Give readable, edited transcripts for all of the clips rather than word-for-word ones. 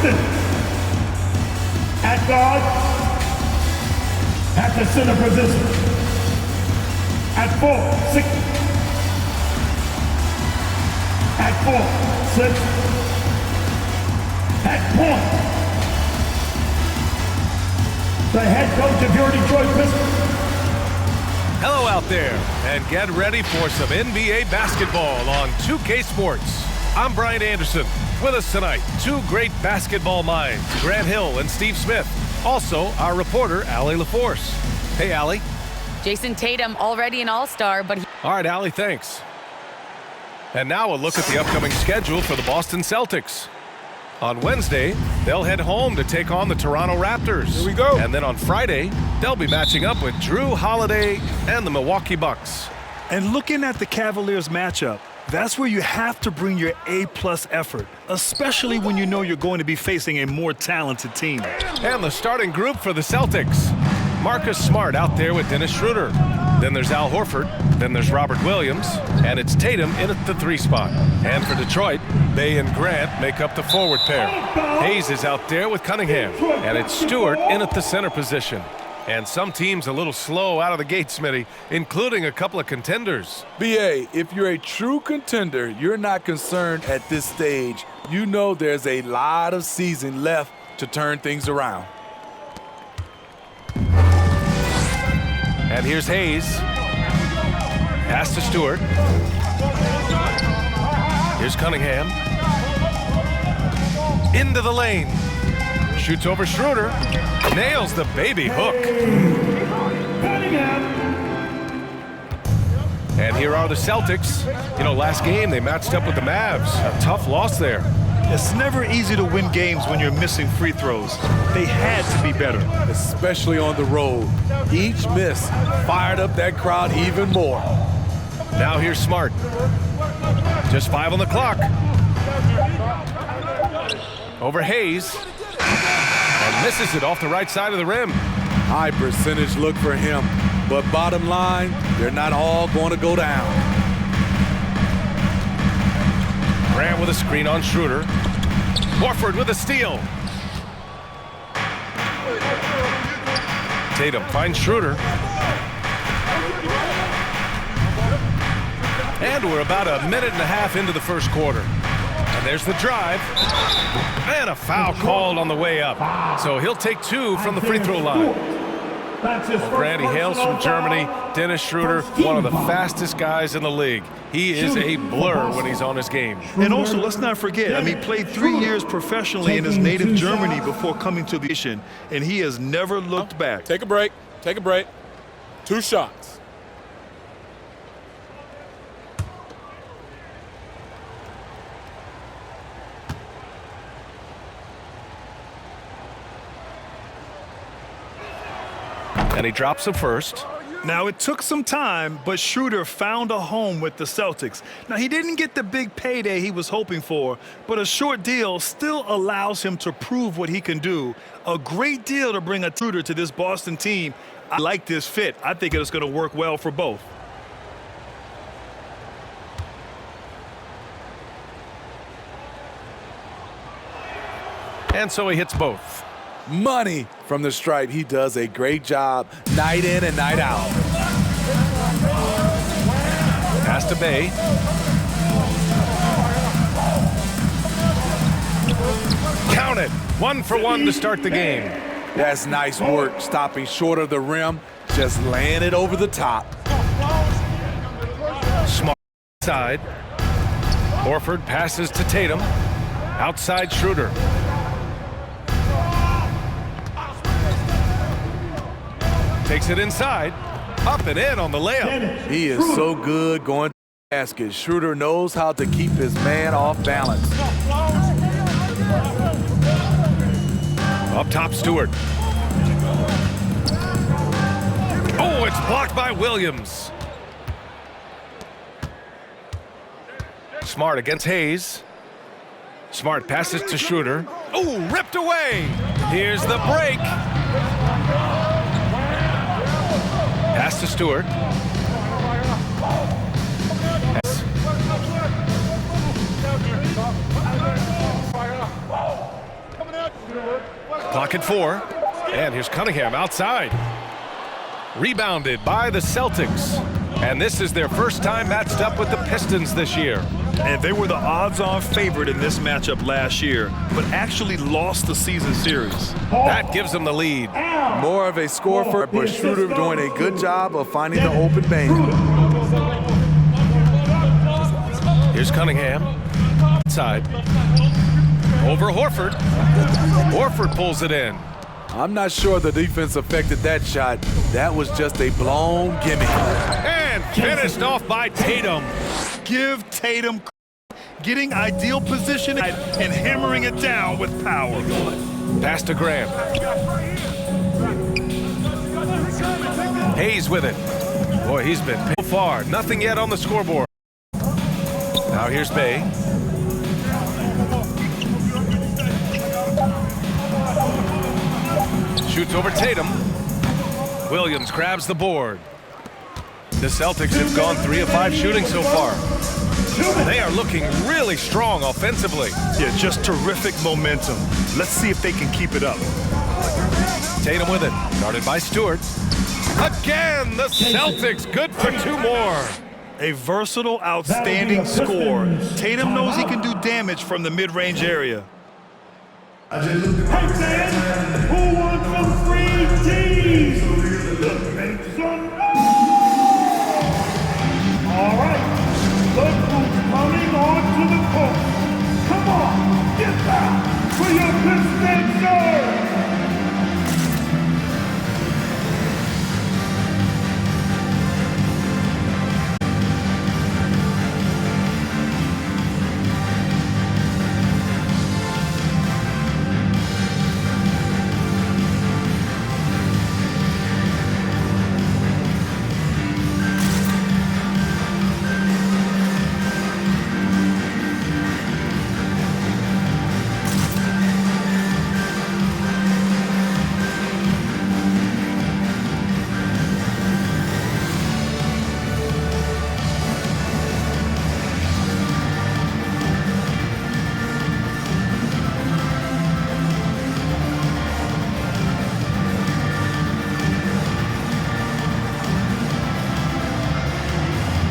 Pistons. At guard, at the center position. At 4, 6. At 4, 6. At point, the head coach of your Detroit Pistons. Hello out there, and get ready for some NBA basketball on 2K Sports. I'm Brian Anderson. With us tonight, two great basketball minds, Grant Hill and Steve Smith. Also, our reporter, Allie LaForce. Hey, Allie. Jason Tatum already an all-star, but All right, Allie, thanks. And now a look at the upcoming schedule for the Boston Celtics. On Wednesday, they'll head home to take on the Toronto Raptors. Here we go. And then on Friday, they'll be matching up with Drew Holiday and the Milwaukee Bucks. And looking at the Cavaliers matchup, that's where you have to bring your A-plus effort, especially when you know you're going to be facing a more talented team. And the starting group for the Celtics. Marcus Smart out there with Dennis Schroeder. Then there's Al Horford. Then there's Robert Williams. And it's Tatum in at the 3 spot. And for Detroit, Bey and Grant make up the forward pair. Hayes is out there with Cunningham. And it's Stewart in at the center position. And some teams a little slow out of the gate, Smitty, including a couple of contenders. B.A., if you're a true contender, you're not concerned at this stage. You know there's a lot of season left to turn things around. And here's Hayes. Pass to Stewart. Here's Cunningham. Into the lane. Shoots over Schroeder. Nails the baby hook. And here are the Celtics. You know, last game they matched up with the Mavs. A tough loss there. It's never easy to win games when you're missing free throws. They had to be better. Especially on the road. Each miss fired up that crowd even more. Now here's Smart. Just 5 on the clock. Over Hayes. And misses it off the right side of the rim. High percentage look for him. But bottom line, they're not all going to go down. Grant with a screen on Schroeder. Horford with a steal. Tatum finds Schroeder. And we're about a minute and a half into the first quarter. And there's the drive. And a foul called on the way up. So he'll take 2 from the free throw line. Grant, he hails from Germany. Dennis Schroeder, one of the fastest guys in the league. He is a blur when he's on his game. And also, let's not forget, he played 3 years professionally in his native Germany before coming to the nation, and he has never looked back. Take a break. Take a break. 2 shots. And he drops the first. Now, it took some time, but Schroeder found a home with the Celtics. Now, he didn't get the big payday he was hoping for, but a short deal still allows him to prove what he can do. A great deal to bring a Schroeder to this Boston team. I like this fit. I think it's going to work well for both. And so he hits both. Money from the stripe. He does a great job night in and night out. Pass to Bey. Count it. 1 for 1 to start the game. That's nice work, stopping short of the rim, just laying it over the top. Smart side. Horford passes to Tatum. Outside Schroeder. Takes it inside. Up and in on the layup. He is so good going to the basket. Schroeder knows how to keep his man off balance. Up top, Stewart. Oh, it's blocked by Williams. Smart against Hayes. Smart passes to Schroeder. Oh, ripped away. Here's the break. Pass to Stewart. Clock at 4. And here's Cunningham outside. Rebounded by the Celtics. And this is their first time matched up with the Pistons this year. And they were the odds-on favorite in this matchup last year, but actually lost the season series. That gives them the lead. More of a score for but Schroeder doing a good job of finding the open man. Here's Cunningham. Outside. Over Horford. Horford pulls it in. I'm not sure the defense affected that shot. That was just a blown gimme. And finished off by Tatum. Give Tatum getting ideal position and hammering it down with power. Pass to Graham. Hayes with it. Boy, he's been so far. Nothing yet on the scoreboard. Now here's Bay. Shoots over Tatum. Williams grabs the board. The Celtics have gone 3 of 5 shooting so far. They are looking really strong offensively. Yeah, just terrific momentum. Let's see if they can keep it up. Tatum with it, guarded by Stewart. Again, the Celtics good for 2 more. A versatile, outstanding scorer. Tatum knows he can do damage from the mid-range area. Hey fans, who wants some free teas? Make some noise! All right, look who's coming onto the court. Come on, get back for your Pistons serve!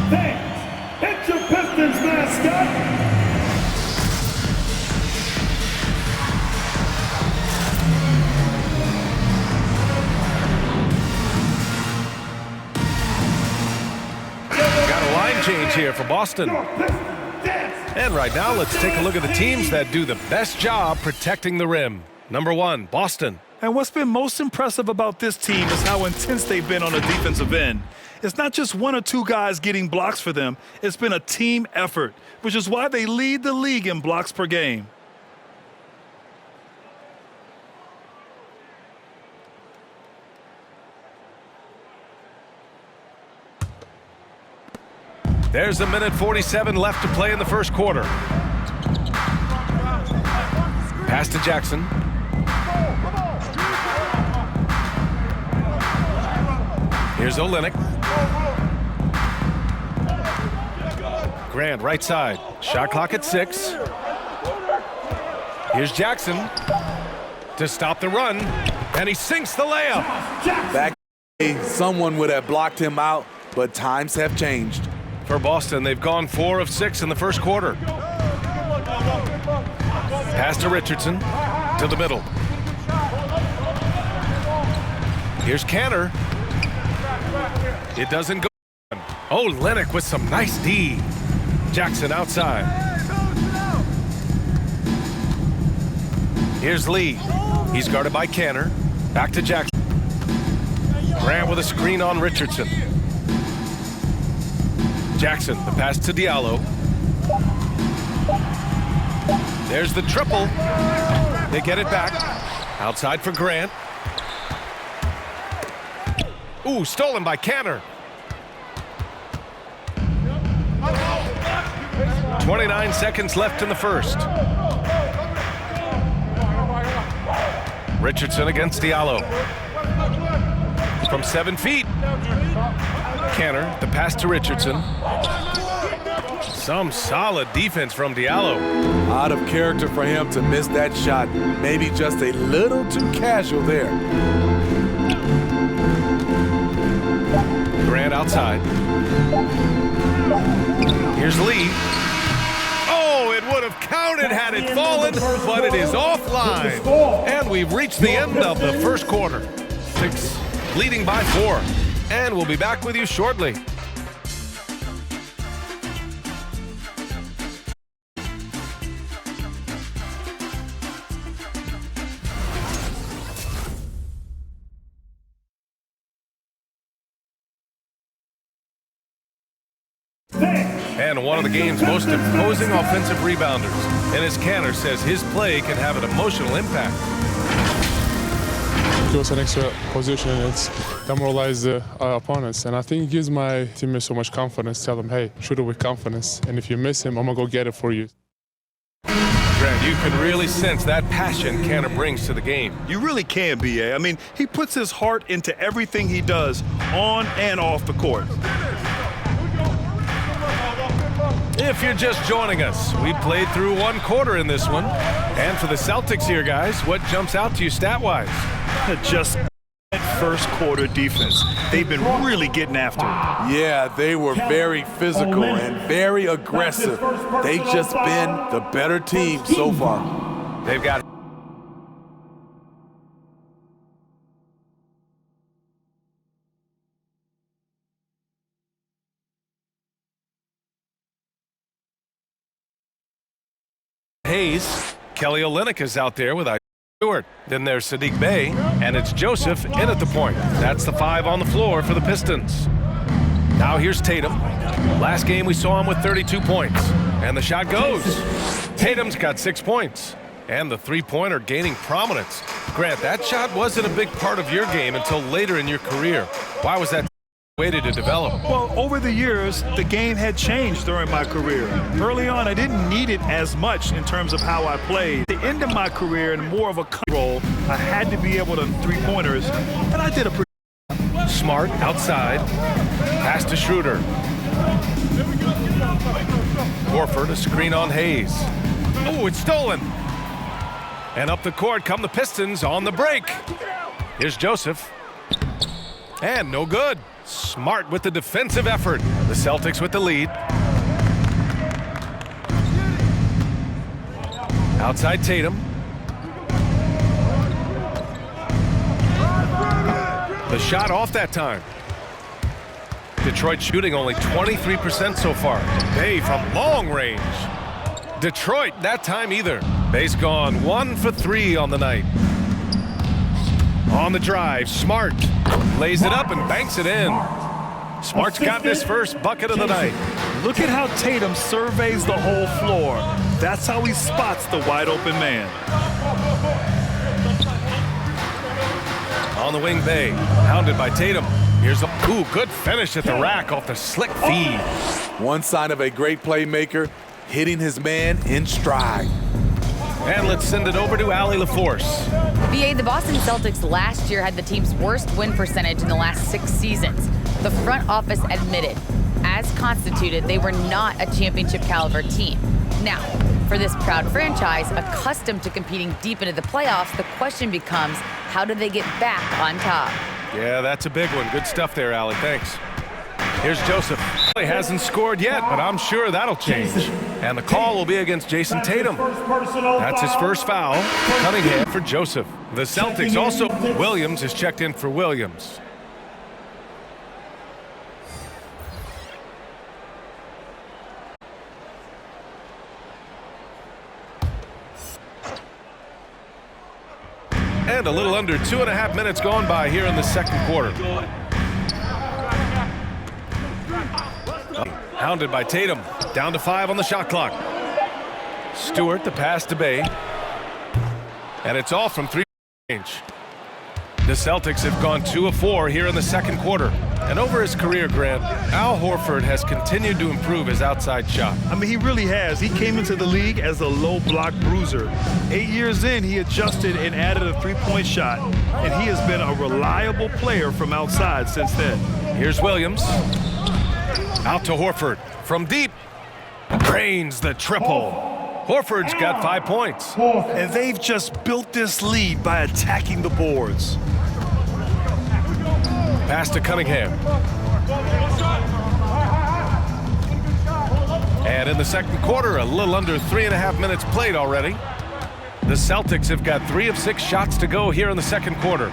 Thanks. It's your Pistons mascot. Got a line change here for Boston. And right now, let's take a look at the teams that do the best job protecting the rim. Number 1, Boston. And what's been most impressive about this team is how intense they've been on the defensive end. It's not just 1 or 2 guys getting blocks for them. It's been a team effort, which is why they lead the league in blocks per game. There's a minute 47 left to play in the first quarter. Pass to Jackson. Here's Olynyk. Grant right side. Shot clock at 6. Here's Jackson to stop the run, and he sinks the layup. Back someone would have blocked him out, but times have changed. For Boston, they've gone 4 of 6 in the first quarter. Pass to Richardson, to the middle. Here's Cantor. It doesn't go. Oh, Olynyk with some nice D. Jackson outside. Here's Lee. He's guarded by Cantor. Back to Jackson. Grant with a screen on Richardson. Jackson, the pass to Diallo. There's the triple. They get it back. Outside for Grant. Ooh, stolen by Cantor. 29 seconds left in the first. Richardson against Diallo. From 7 feet. Cantor, the pass to Richardson. Some solid defense from Diallo. Out of character for him to miss that shot. Maybe just a little too casual there. Grant outside. Here's Lee. Oh, it would have counted had it fallen, but it is offline. And we've reached the end of the first quarter. Six leading by 4. And we'll be back with you shortly. And one of the game's most imposing offensive rebounders. Enes Kanter says his play can have an emotional impact. Give us an extra position, it's demoralize the opponents. And I think it gives my teammates so much confidence. Tell them, hey, shoot it with confidence. And if you miss him, I'm going to go get it for you. Grant, you can really sense that passion Kanter brings to the game. You really can, B.A. I mean, he puts his heart into everything he does on and off the court. If you're just joining us, we played through 1 quarter in this one. And for the Celtics here, guys, what jumps out to you stat-wise? Just first quarter defense. They've been really getting after it. Yeah, they were very physical and very aggressive. They've just been the better team so far. They've got Hayes. Kelly Olynyk is out there with Stewart. Then there's Sadiq Bey, and it's Joseph in at the point. That's the 5 on the floor for the Pistons. Now here's Tatum. Last game we saw him with 32 points. And the shot goes. Tatum's got 6 points. And the three-pointer gaining prominence. Grant, that shot wasn't a big part of your game until later in your career. Why was that waited to develop? Well, over the years, the game had changed during my career. Early on, I didn't need it as much in terms of how I played. At the end of my career, in more of a role, I had to be able to three-pointers, and I did a pretty Smart outside. Pass to Schroeder. Horford, a screen on Hayes. Oh, it's stolen. And up the court come the Pistons on the break. Here's Joseph. And no good. Smart with the defensive effort. The Celtics with the lead. Outside Tatum. The shot off that time. Detroit shooting only 23% so far. Bay from long range. Detroit that time either. Bay's gone 1 for 3 on the night. On the drive, Smart lays it up and banks it in. Smart's got his first bucket of the night. Look at how Tatum surveys the whole floor. That's how he spots the wide open man. On the wing, Bay, hounded by Tatum. Here's a good finish at the rack off the slick feed. One sign of a great playmaker, hitting his man in stride. And let's send it over to Allie LaForce. VA, the Boston Celtics last year had the team's worst win percentage in the last 6 seasons. The front office admitted, as constituted, they were not a championship caliber team. Now, for this proud franchise, accustomed to competing deep into the playoffs, the question becomes, how do they get back on top? Yeah, that's a big one. Good stuff there, Allie. Thanks. Here's Joseph. He hasn't scored yet, but I'm sure that'll change. And the call will be against Jason Tatum. That's his first foul. Cunningham for Joseph. The Celtics also. Williams is checked in for Williams. And a little under 2.5 minutes gone by here in the second quarter. Hounded by Tatum. Down to 5 on the shot clock. Stewart, the pass to Bay. And it's all from 3 range. The Celtics have gone 2 of 4 here in the second quarter. And over his career, Grant, Al Horford has continued to improve his outside shot. I mean, he really has. He came into the league as a low block bruiser. 8 years in, he adjusted and added a three-point shot. And he has been a reliable player from outside since then. Here's Williams. Out to Horford from deep. Drains the triple. Horford's got 5 points. And they've just built this lead by attacking the boards. Pass to Cunningham. And in the second quarter, a little under 3.5 minutes played already. The Celtics have got 3 of 6 shots to go here in the second quarter.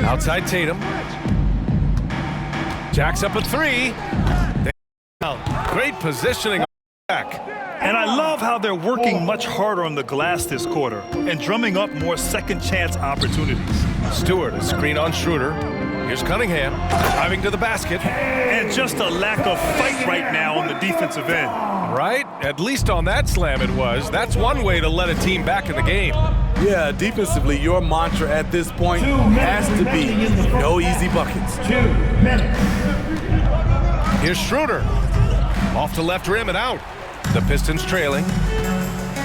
Outside Tatum. Jacks up a 3. Great positioning back. And I love how they're working much harder on the glass this quarter and drumming up more second chance opportunities. Stewart, a screen on Schroeder. Here's Cunningham, driving to the basket. And just a lack of fight right now on the defensive end. Right? At least on that slam it was. That's one way to let a team back in the game. Yeah, defensively, your mantra at this point has to be no easy buckets. 2 minutes. Here's Schroeder. Off the left rim and out. The Pistons trailing.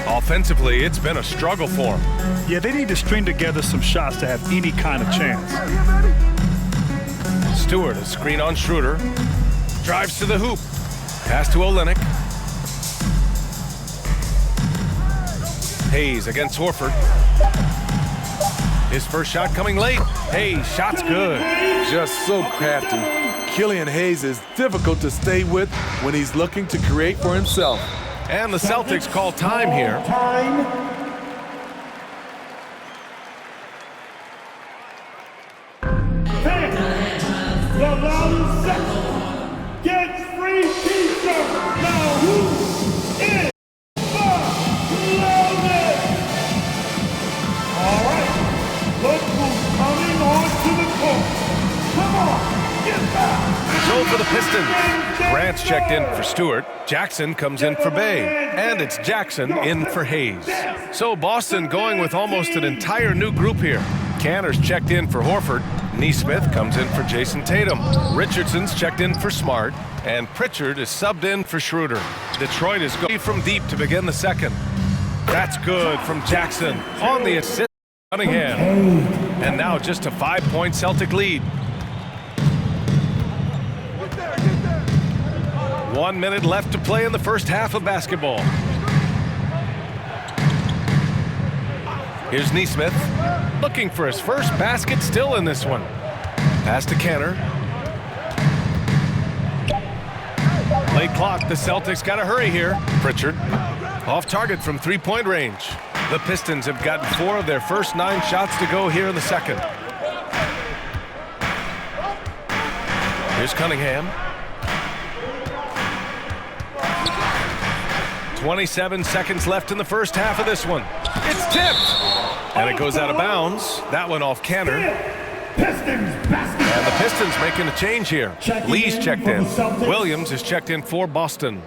Offensively, it's been a struggle for them. Yeah, they need to string together some shots to have any kind of chance. Stewart, a screen on Schroeder. Drives to the hoop. Pass to Olynyk. Hayes against Horford. His first shot coming late. Hayes, shot's good. Just so crafty. Killian Hayes is difficult to stay with when he's looking to create for himself. And the Celtics call time here. Time. The loudest section gets free t-shirts. Now who is the loudest? All right, look who's coming onto the court. Come on, get back. So for the Pistons, Grant's checked in for Stewart. Jackson comes in for Bay. And it's Jackson in for Hayes. So Boston going with almost an entire new group here. Canner's checked in for Horford. Neesmith comes in for Jason Tatum. Richardson's checked in for Smart. And Pritchard is subbed in for Schroeder. Detroit is going from deep to begin the second. That's good from Jackson on the assist. Cunningham. And now just a 5-point Celtic lead. 1 minute left to play in the first half of basketball. Here's Neesmith, looking for his first basket, still in this one. Pass to Canner. Late clock, the Celtics got to hurry here. Pritchard, off target from 3-point range. The Pistons have gotten 4 of their first 9 shots to go here in the second. Here's Cunningham. 27 seconds left in the first half of this one. It's tipped. And it goes out of bounds. That one off Canner. Pistons basket. And the Pistons making a change here. Checking Lee's in checked for in. the Celtics. Williams is checked in for Boston.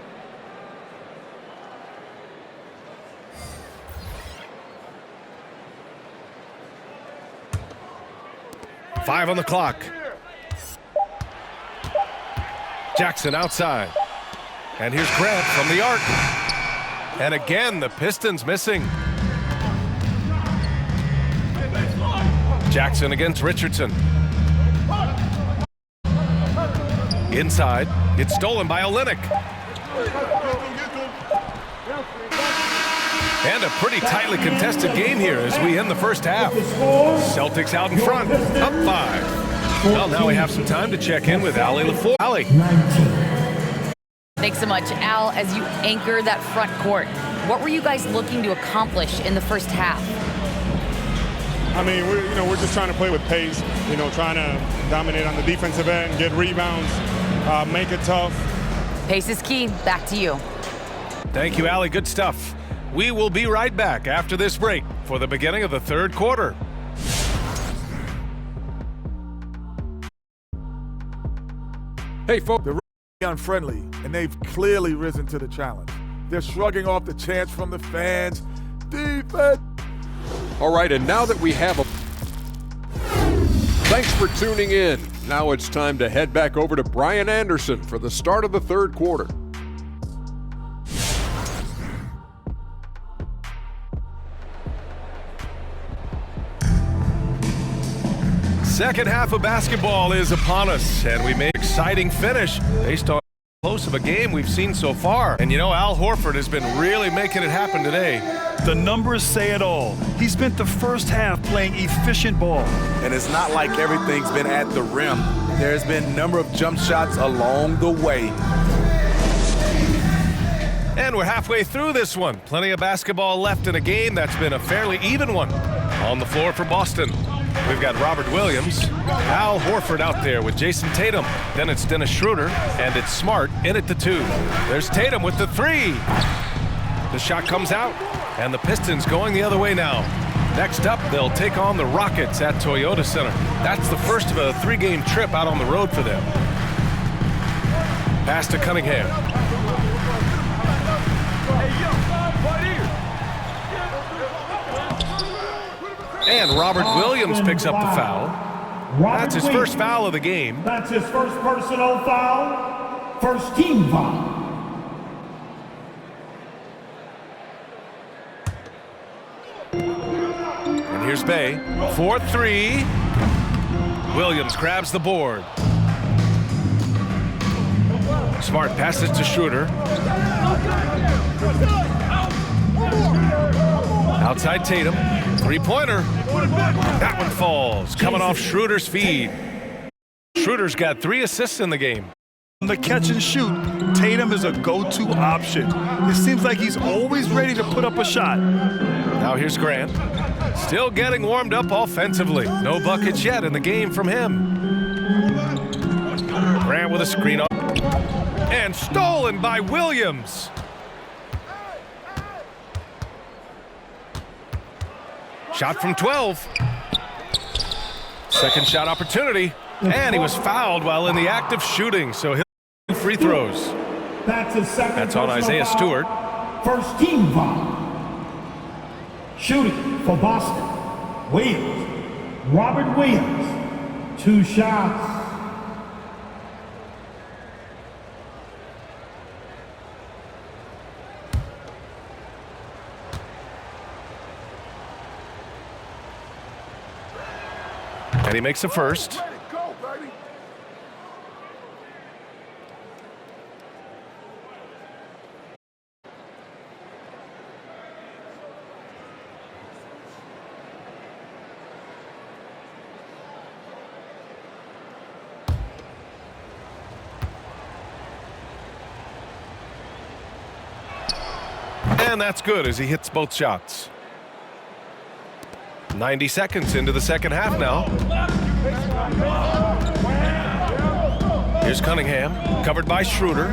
Five on the clock. Jackson outside. And here's Grant from the arc. And again, the Pistons missing. Jackson against Richardson. Inside. It's stolen by Olynyk. And a pretty tightly contested game here as we end the first half. Celtics out in front, up 5. Well, now we have some time to check in with Allie LaFleur. Allie. 19. Thanks so much, Al. As you anchor that front court, what were you guys looking to accomplish in the first half? I mean, we're just trying to play with pace. Trying to dominate on the defensive end, get rebounds, make it tough. Pace is key. Back to you. Thank you, Allie. Good stuff. We will be right back after this break for the beginning of the third quarter. Hey, folks, they're unfriendly, and they've clearly risen to the challenge. They're shrugging off the chants from the fans. Defense! All right, and now that we have a... Thanks for tuning in. Now it's time to head back over to Brian Anderson for the start of the third quarter. Second half of basketball is upon us, and we made an exciting finish based on Close of a game we've seen so far. And you know, Al Horford has been really making it happen today. The numbers say it all. He spent the first half playing efficient ball. And it's not like everything's been at the rim. There's been a number of jump shots along the way. And we're halfway through this one. Plenty of basketball left in a game that's been a fairly even one. On the floor for Boston, we've got Robert Williams, Al Horford out there with Jason Tatum. Then it's Dennis Schroeder, and it's Smart in at the 2. There's Tatum with the 3. The shot comes out, and the Pistons going the other way now. Next up, they'll take on the Rockets at Toyota Center. That's the first of a 3-game trip out on the road for them. Pass to Cunningham. And Robert Williams picks up the foul. That's his first foul of the game. That's his first personal foul. First team foul. And here's Bay. 4-3. Williams grabs the board. Smart passes to Schroeder. Outside Tatum. 3-pointer. That one falls. Coming off Schroeder's feed. Schroeder's got 3 assists in the game. On the catch and shoot, Tatum is a go-to option. It seems like he's always ready to put up a shot. Now here's Grant. Still getting warmed up offensively. No buckets yet in the game from him. Grant with a screen up. And stolen by Williams. Shot from 12. Second shot opportunity. And he was fouled while in the act of shooting, so he'll do free throws. That's his second. That's on Isaiah Stewart. First team foul. Shooting for Boston. Williams. Robert Williams. 2 shots. And he makes a first. And that's good as he hits both shots. 90 seconds into the second half now. Here's Cunningham, covered by Schroeder.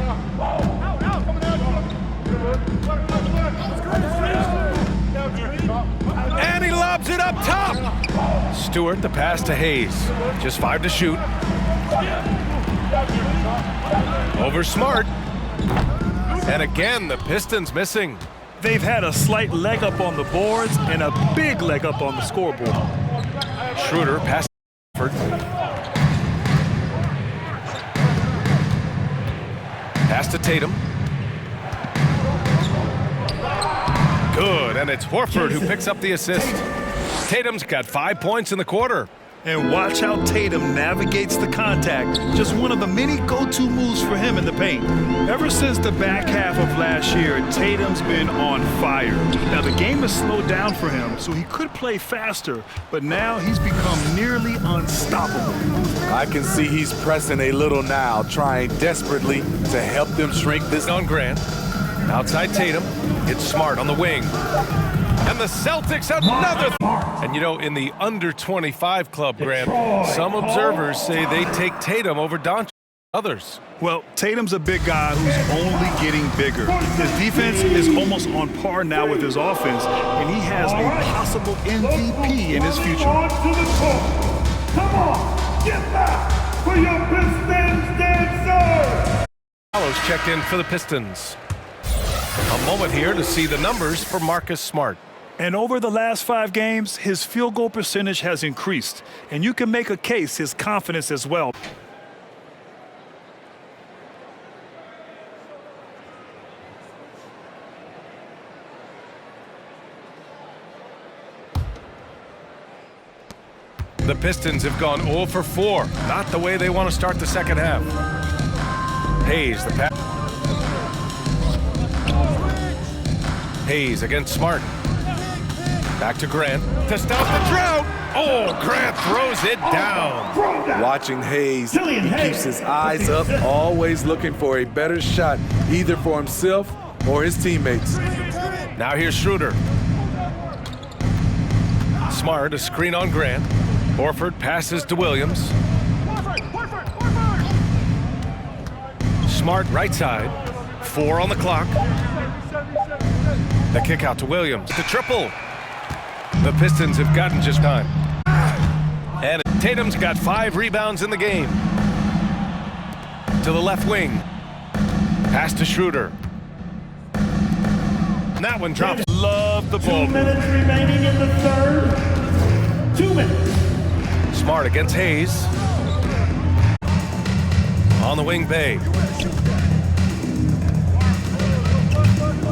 And he lobs it up top. Stewart, the pass to Hayes. Just 5 to shoot. Over Smart. And again, the Pistons missing. They've had a slight leg up on the boards and a big leg up on the scoreboard. Schroeder pass. Pass to Tatum. Good, and it's Horford who picks up the assist. Tatum's got 5 points in the quarter. And watch how Tatum navigates the contact. Just one of the many go-to moves for him in the paint. Ever since the back half of last year, Tatum's been on fire. Now, the game has slowed down for him, so he could play faster, but now he's become nearly unstoppable. I can see he's pressing a little now, trying desperately to help them shrink this. On Grant. Outside Tatum. It's Smart on the wing. And the Celtics another. And you know, in the under 25 club, Grant, some observers say they take Tatum over Doncic. Others. Well, Tatum's a big guy who's only getting bigger. His defense is almost on par now with his offense, and he has a possible MVP in his future. On to the court. Come on, get back for your Pistons dancer. Follows checked in for the Pistons. A moment here to see the numbers for Marcus Smart. And over the last 5 games, his field goal percentage has increased. And you can make a case his confidence as well. The Pistons have gone 0 for 4. Not the way they want to start the second half. Hayes, the pass. Hayes against Smart. Back to Grant to stop the drought. Oh, Grant throws it down. Watching Hayes, he keeps his eyes up, always looking for a better shot, either for himself or his teammates. Now here's Schroeder. Smart, a screen on Grant. Horford passes to Williams. Smart right side. 4 on the clock. The kick out to Williams. The triple. The Pistons have gotten just time. And Tatum's got 5 rebounds in the game. To the left wing. Pass to Schroeder. And that one drops. Love the ball. 2 minutes remaining in the third. 2 minutes. Smart against Hayes. On the wing, Bay.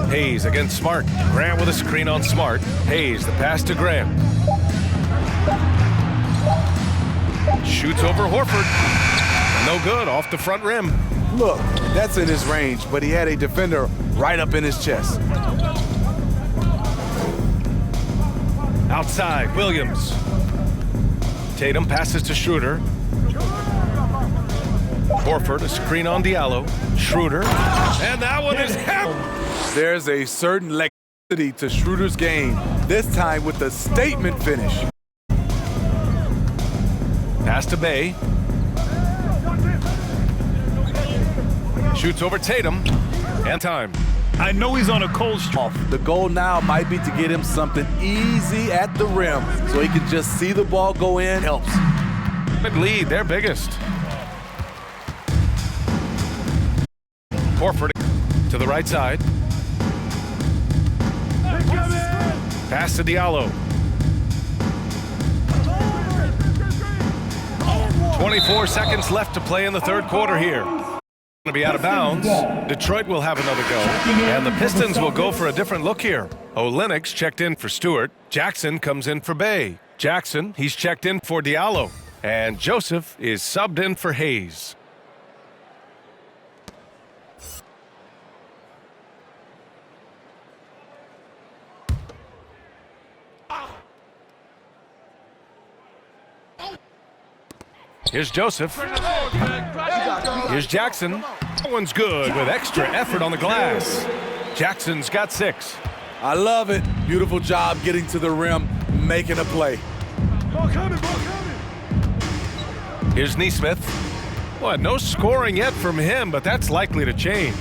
Hayes against Smart. Grant with a screen on Smart. Hayes, the pass to Grant. Shoots over Horford. No good, off the front rim. Look, that's in his range, but he had a defender right up in his chest. Outside, Williams. Tatum passes to Schroeder. Horford, a screen on Diallo. Schroeder. And that one is him. There's a certain electricity to Schroeder's game, this time with a statement finish. Pass to Bay. Shoots over Tatum. And time. I know he's on a cold streak. The goal now might be to get him something easy at the rim so he can just see the ball go in. Helps. Good lead, their biggest. Horford to the right side. Pass to Diallo. 24 seconds left to play in the third quarter here. Going to be out of bounds. Detroit will have another go. And the Pistons will go for a different look here. Olenek's checked in for Stewart. Jackson comes in for Bay. Jackson, he's checked in for Diallo. And Joseph is subbed in for Hayes. Here's Joseph. Here's Jackson. That one's good with extra effort on the glass. Jackson's got 6. I love it. Beautiful job getting to the rim, making a play. Here's Nesmith. Well, no scoring yet from him, but that's likely to change.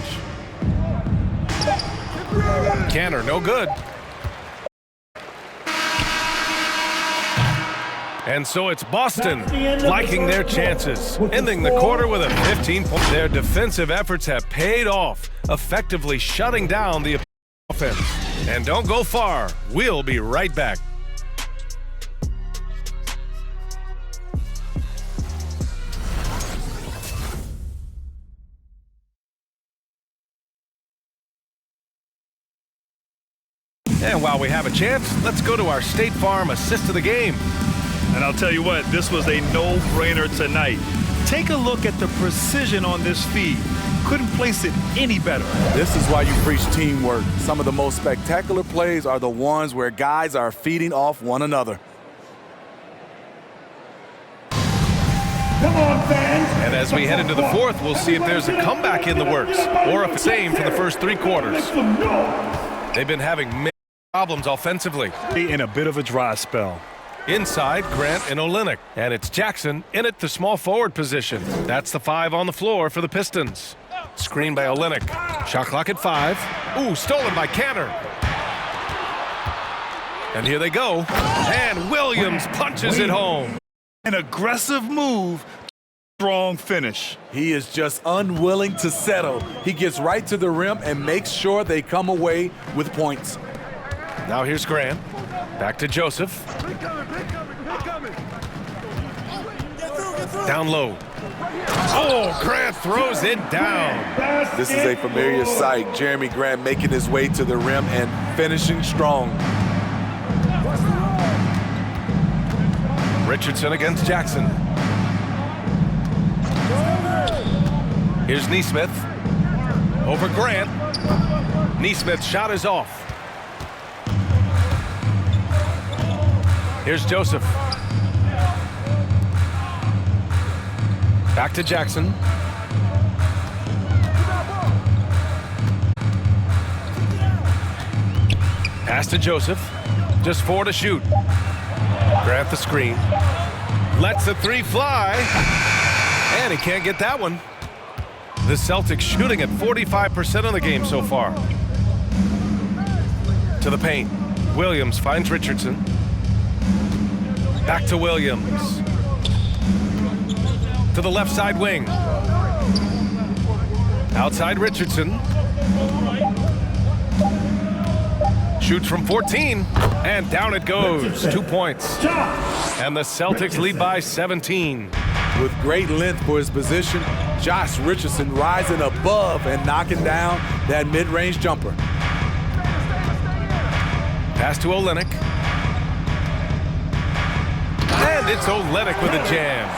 Canner, no good. And so it's Boston liking their chances, ending the quarter with a 15-point. Their defensive efforts have paid off, effectively shutting down the offense. And don't go far. We'll be right back. And while we have a chance, let's go to our State Farm assist of the game. And I'll tell you what, this was a no-brainer tonight. Take a look at the precision on this feed. Couldn't place it any better. This is why you preach teamwork. Some of the most spectacular plays are the ones where guys are feeding off one another. Come on, fans. And as we head into the fourth, we'll see if there's a comeback in the works or if it's the same for the first 3 quarters. They've been having many problems offensively. In a bit of a dry spell. Inside, Grant and Olynyk. And it's Jackson in at the small forward position. That's the 5 on the floor for the Pistons. Screen by Olynyk. Shot clock at 5. Ooh, stolen by Canner. And here they go. And Williams punches it home. An aggressive move, strong finish. He is just unwilling to settle. He gets right to the rim and makes sure they come away with points. Now here's Grant. Back to Joseph. Down low. Oh, Grant throws it down. This is a familiar sight. Jeremy Grant making his way to the rim and finishing strong. Richardson against Jackson. Here's Nesmith. Over Grant. Nesmith's shot is off. Here's Joseph. Back to Jackson. Pass to Joseph. Just 4 to shoot. Grant the screen. Lets the 3 fly. And he can't get that one. The Celtics shooting at 45% of the game so far. To the paint. Williams finds Richardson. Back to Williams. To the left side wing. Outside Richardson. Shoots from 14, and down it goes. 2 points. And the Celtics lead by 17. With great length for his position, Josh Richardson rising above and knocking down that mid-range jumper. Pass to Olynyk. And it's Olynyk with a jam.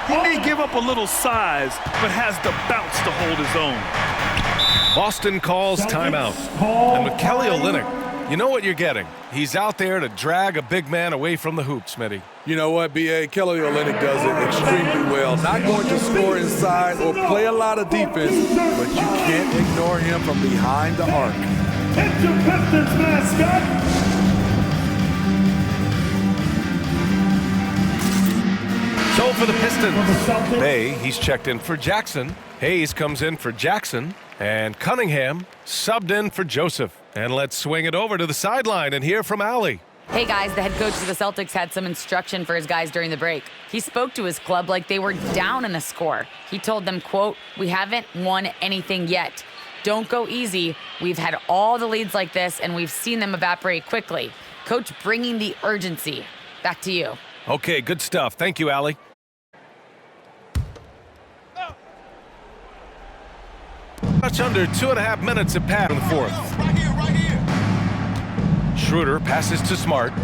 He may give up a little size, but has the bounce to hold his own. Boston calls timeout. And with Kelly Olynyk, you know what you're getting. He's out there to drag a big man away from the hoop, Smitty. You know what, B.A.? Kelly Olynyk does it extremely well. Not going to score inside or play a lot of defense, but you can't ignore him from behind the arc. It's your Pistons mascot. So for the Pistons, Bay, he's checked in for Jackson. Hayes comes in for Jackson. And Cunningham subbed in for Joseph. And let's swing it over to the sideline and hear from Allie. Hey guys, the head coach of the Celtics had some instruction for his guys during the break. He spoke to his club like they were down in a score. He told them, quote, "We haven't won anything yet. Don't go easy. We've had all the leads like this and we've seen them evaporate quickly." Coach bringing the urgency. Back to you. Okay, good stuff. Thank you, Allie. Much under 2.5 minutes at pat in the fourth. Schroeder passes to Smart.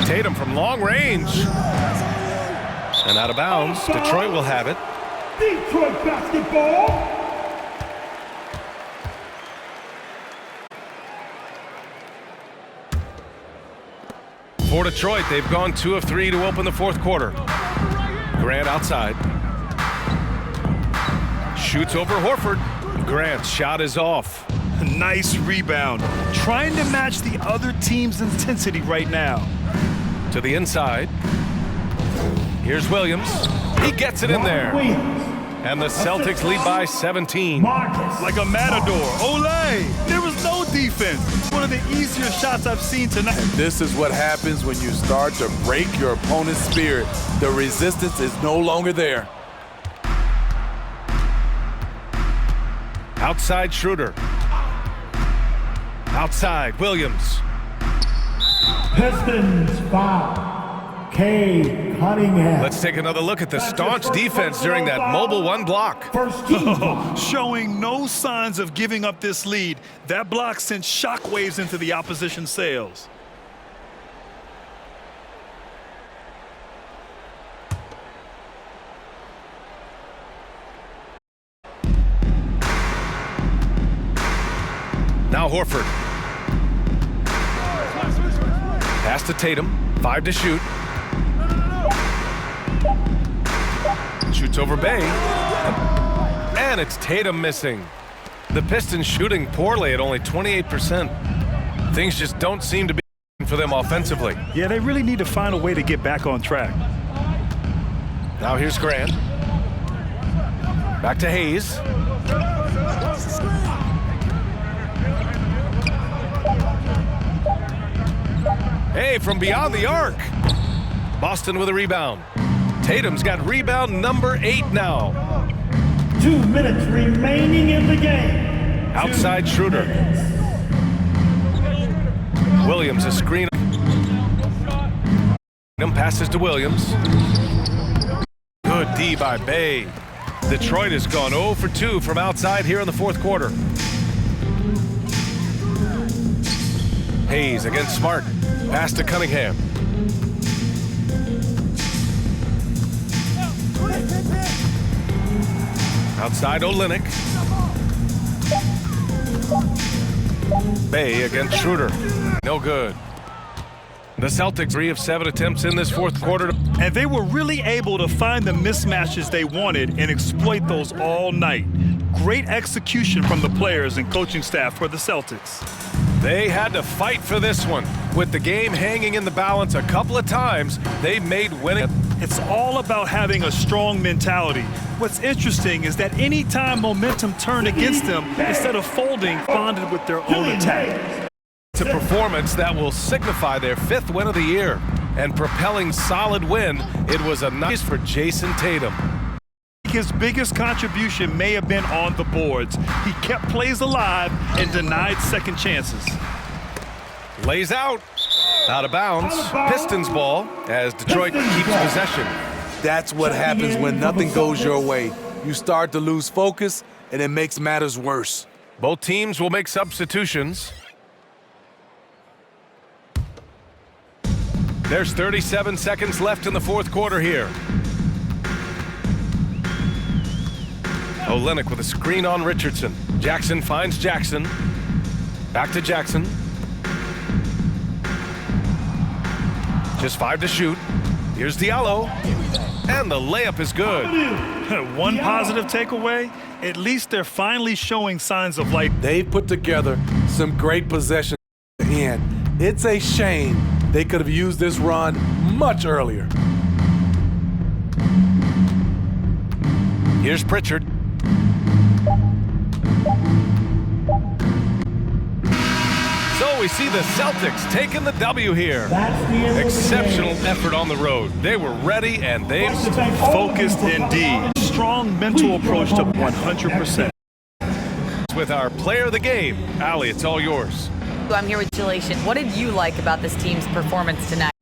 Tatum from long range. And out of bounds. Detroit will have it. Detroit basketball. For Detroit, they've gone 2 of 3 to open the fourth quarter. Grant outside. Shoots over Horford. Grant's shot is off. Nice rebound. Trying to match the other team's intensity right now. To the inside. Here's Williams. He gets it in there. And the Celtics lead by 17. Like a matador. Olay! There was no defense. One of the easier shots I've seen tonight. And this is what happens when you start to break your opponent's spirit. The resistance is no longer there. Outside Schroeder. Outside Williams. Pistons foul. K. Cunningham. Let's take another look at the staunch defense during that mobile 1 block. First team foul. Showing no signs of giving up this lead. That block sent shockwaves into the opposition sails. Now Horford. Pass to Tatum. 5 to shoot. Shoots over Bay. And it's Tatum missing. The Pistons shooting poorly at only 28%. Things just don't seem to be for them offensively. Yeah, they really need to find a way to get back on track. Now here's Grant. Back to Hayes. Hey, from beyond the arc. Boston with a rebound. Tatum's got rebound number 8 now. 2 minutes remaining in the game. Outside Schroeder. Williams a screen. Passes to Williams. Good D by Bay. Detroit has gone 0 for 2 from outside here in the fourth quarter. Hayes against Smart. Pass to Cunningham. Outside Olynyk. Bay against Schroeder. No good. The Celtics 3 of 7 attempts in this fourth quarter. And they were really able to find the mismatches they wanted and exploit those all night. Great execution from the players and coaching staff for the Celtics. They had to fight for this one. With the game hanging in the balance a couple of times, they made winning. It's all about having a strong mentality. What's interesting is that anytime momentum turned against them, instead of folding, responded with their own attack. It's a performance that will signify their 5th win of the year. And propelling solid win, it was a nice for Jason Tatum. His biggest contribution may have been on the boards. He kept plays alive and denied second chances. Lays out of bounds, Pistons ball as Detroit keeps possession. That's what happens when nothing goes your way. You start to lose focus, and it makes matters worse. Both teams will make substitutions. There's 37 seconds left in the fourth quarter here. Olynyk with a screen on Richardson. Jackson finds Jackson. Back to Jackson. Just 5 to shoot. Here's Diallo. And the layup is good. One positive takeaway, at least they're finally showing signs of life. They put together some great possessions at the end. It's a shame they could have used this run much earlier. Here's Pritchard. So we see the Celtics taking the W here. Exceptional effort on the road. They were ready and they focused indeed. Strong mental approach to 100%. With our player of the game, Allie, it's all yours. I'm here with Jelation. What did you like about this team's performance tonight?